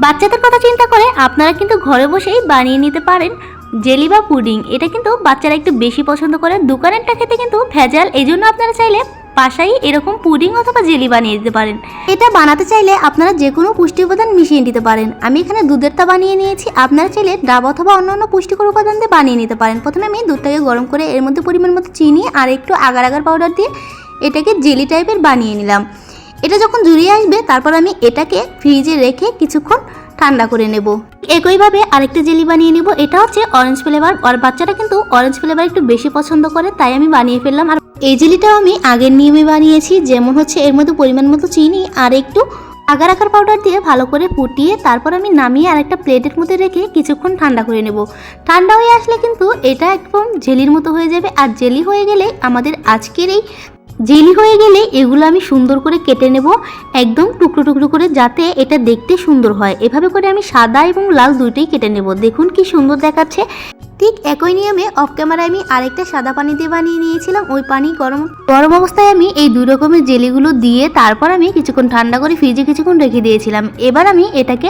বাচ্চাদের কথা চিন্তা করে আপনারা কিন্তু ঘরে বসেই বানিয়ে নিতে পারেন জেলি বা পুডিং। এটা কিন্তু বাচ্চারা একটু বেশি পছন্দ করে, দোকানেরটা খেতে কিন্তু ভেজাল। এই জন্য আপনারা চাইলে বাসায় এরকম পুডিং অথবা জেলি বানিয়ে দিতে পারেন। এটা বানাতে চাইলে আপনারা যে কোনো পুষ্টি উপাদান মিশিয়ে দিতে পারেন। আমি এখানে দুধের তা বানিয়ে নিয়েছি, আপনারা চাইলে ডাব অথবা অন্যান্য পুষ্টিকর উপাদান দিয়ে বানিয়ে নিতে পারেন। প্রথমে আমি দুধটাকে গরম করে এর মধ্যে পরিমাণ মতো চিনি আর একটু আগার আগার পাউডার দিয়ে এটাকে জেলি টাইপের বানিয়ে নিলাম। এটা যখন জুড়িয়ে আসবে তারপর আমি এটাকে ফ্রিজে রেখে কিছুক্ষণ ঠান্ডা করে নেব। একইভাবে আরেকটা জেলি বানিয়ে নেব, এটা হচ্ছে অরেঞ্জ ফ্লেভার। আর বাচ্চারা কিন্তু অরেঞ্জ ফ্লেভার একটু বেশি পছন্দ করে, তাই আমি বানিয়ে ফেললাম। আর এই জেলিটাও আমি আগের নিয়মে বানিয়েছি, যেমন হচ্ছে এর মধ্যে পরিমাণ মতো চিনি আর একটু আগার আগার পাউডার দিয়ে ভালো করে ফুটিয়ে তারপর আমি নামিয়ে আরেকটা প্লেটের মধ্যে রেখে কিছুক্ষণ ঠান্ডা করে নেব। ঠান্ডা হয়ে আসলে কিন্তু এটা একদম জেলির মতো হয়ে যাবে। আর জেলি হয়ে গেলে আমাদের আজকের এই জেলি হয়ে গেলে এগুলো আমি সুন্দর করে কেটে নেব, একদম টুকরো টুকরো করে, যাতে এটা দেখতে সুন্দর হয়। এভাবে করে আমি সাদা এবং লাল দুইটাই কেটে নেব। দেখুন কি সুন্দর দেখাচ্ছে। ঠিক একই নিয়মে অফ ক্যামেরায় আমি আরেকটা সাদা পানি দিয়ে বানিয়ে নিয়েছিলাম। ওই পানি গরম গরম অবস্থায় আমি এই দুই রকমের জেলিগুলো দিয়ে তারপর আমি কিছুক্ষণ ঠান্ডা করে ফ্রিজে কিছুক্ষণ রেখে দিয়েছিলাম। এবার আমি এটাকে